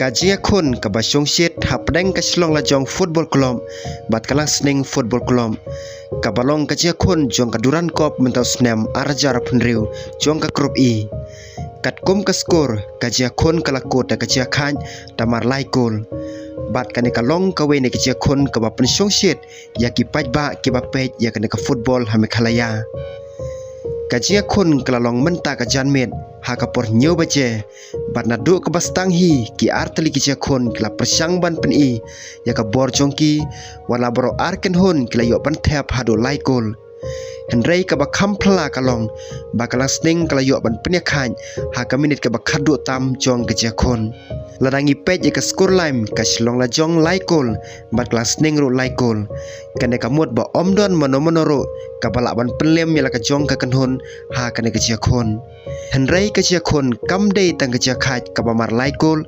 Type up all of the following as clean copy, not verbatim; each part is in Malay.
Kajia kun ke basong shit hapdeng ke selong lajong football club bat kalang sning football club kabalong kajia kun jong kaduran kop mentau snem arjar penriu jong ke grup E kat kum ke skor kajia kun kalakot da kajia khan tamar lai gol bat kane kalong kawe ne kajia kun ke ba pensong shit ya ki paj ba ki ba pej ya kane ke football hame khalaya kajia kun kalalong menta ka janmet ha kapor nyo baje bat na du ke bastang hi ki arteli kajia kun kala persang ban pen I ya ka bor jongki wala boro arken hun kala yo ban thep hadu lai gol Henry ka ba khampla kalong ba kala sning kala yo ban penya khan ha ka minute ka ba khadu tam jong kajia kun ladangi pej ka skor laim ka slong la jong lai gol bat kala sning ru lai gol kane ka mut ba omdon mono ka bala ban penlem ya la ka jong ka kanhun ha kane kajia kun Henry kajia kun kam dei tang kajia khat ka ba mar lai gol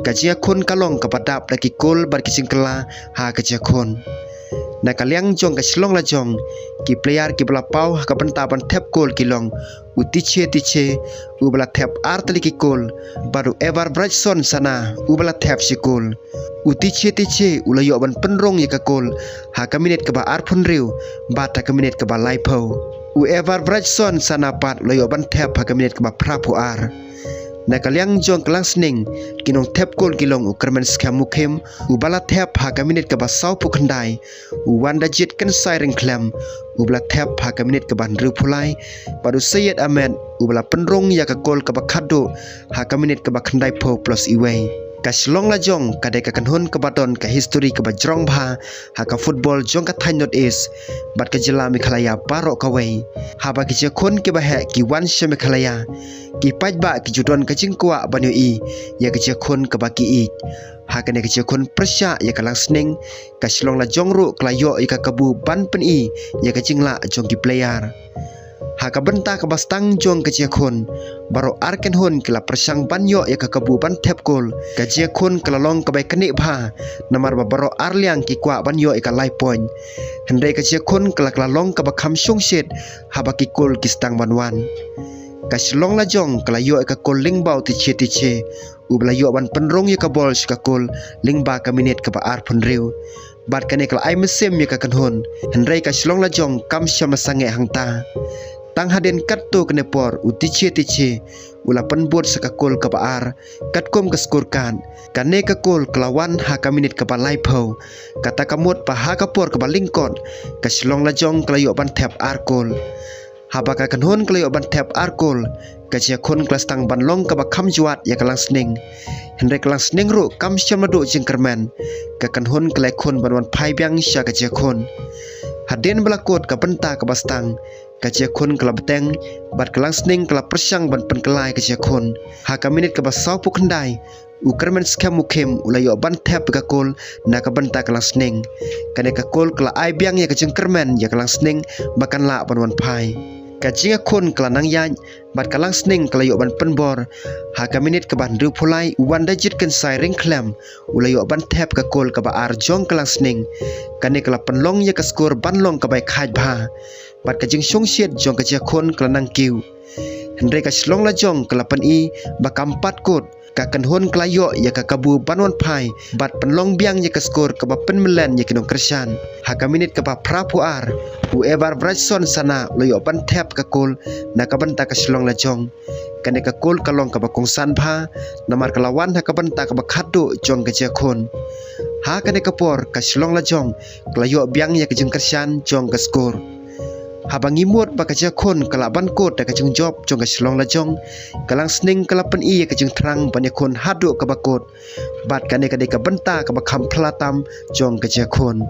kajia kun kalong ka padap lagi gol bar kicing kala ha kajia kun na kaliang jong ka slong la jong ki player ki bala pau ka banta ban thep gol kilong utiche ubala thep artli ki gol baru ever brightson sana ubala thep si gol utiche ulayo ban penrong ya ka gol ha ka minute ka ba arphun riu bata ka minute ka ba lai pau ever brightson sana pat layo ban thep ha ka minute ka ba phrapu ar na kaliang jong kelang sning kinong thep gol kilong ukermen skam mukhem ubala thep ha ka minute ka ba sau pu khandai wanda jit kan sai ring klam ubala thep ha ka minute ka ban ru phulai baru Syed Ahmed ubala penrong ya ka gol ka ba khado ha ka minute ka ba khandai pho plus iwei ka slong la jong ka de ka kanhun ka badon ka history ka ba jrong bha ha ka football jong ka thai not is bat ka jila mi khalaya paro ka wei ha ba ki khon ke ba he ki wan she mi khalaya ki paj ba ki judon ka jingkwa banyu I ya ki khon ka ba ki I ha ka ne ki khon prasya ya ka lang sning ka slong la jong ru klayo I ka kabu ban pen I ya ka jingla jong ki player ha ka benta ka bastang jong kajia khon baro arken hon kila persang banyo ya ka kabu ban thep gol kajia khon kala long ka bai kani bha namar ba baro arliang ki kwa banyo ka lai point hendai kajia khon kala long ka ba kham shong shit ha ba ki gol ki stang banwan ka slong la jong kala yo ka gol ling bau tiche ubla yo ban penrong ya ka bol ka gol ling ba ka minute ka ba ar pun riu bat kane kala ai mesem ya ka kanhon hendai ka slong la jong kam syama sange hangta tang haden kat tu kene por utiche ula penbot sakakol ka baar kat kom ka skor kan kane ka kol kelawan ha ka minute ka balai phau kata kamot pa ha ka por ka balingkot ka slong la jong kelayo ban thep arkol ha ba ka kanhon kelayo ban thep arkol ka sia khon klas tang ban long ka ba kham juat ya kalang sning hendai kalang sning ru kam syam madu jingkerman ka kanhon kelai khon banwan phai byang sya ka sia khon haden belakot ka benta ka bastang kajia khon kala beteng bat kalang sning kala persang ban pen kelai kajia khon ha ka minute ka ba sau pu khandai ukermen skam mukhem ulayo ban thep ka kol na ka banta kalang sning kane ka kol kala ai byang ya ka jengkermen ya kalang sning bakan la banwan phai kajia khon kala nang yan bat kalang sning kala yo ban penbor ha ka minute ka ban ru phulai wanda jit kan sai ring klam ulayo ban thep ka kol ka ba ar jong kalang sning kane kala penlong ya ka skor ban long ka bai khaj bha bat ka jing shong siet jong ka khon kala nang kiu hendai ka slong la jong kala pan I ba kampat kot ka kan hon kala yo ya ka kabu banwan phai bat penlong biang ya ka skor ka ba pen melen ya kinong kersan ha ka minute ka ba phrapu ar ever brightson sana lo yo ban thep ka kol na ka banta ka slong la jong kane ka kol kalong ka ba kongsan bha namar kalawan ha ka banta ka ba khadu jong ka khon ha kane ka por ka slong la jong kala yo biang ya ka jing kersan jong ka skor habang imut ba kajia khon kala ban kot da kajing job jong ka slong la jong kalang sning kala pen I kajing trang ban ya khon hadu ka ba kot bat kane ka de ka benta ka ba kham phla tam jong kajia khon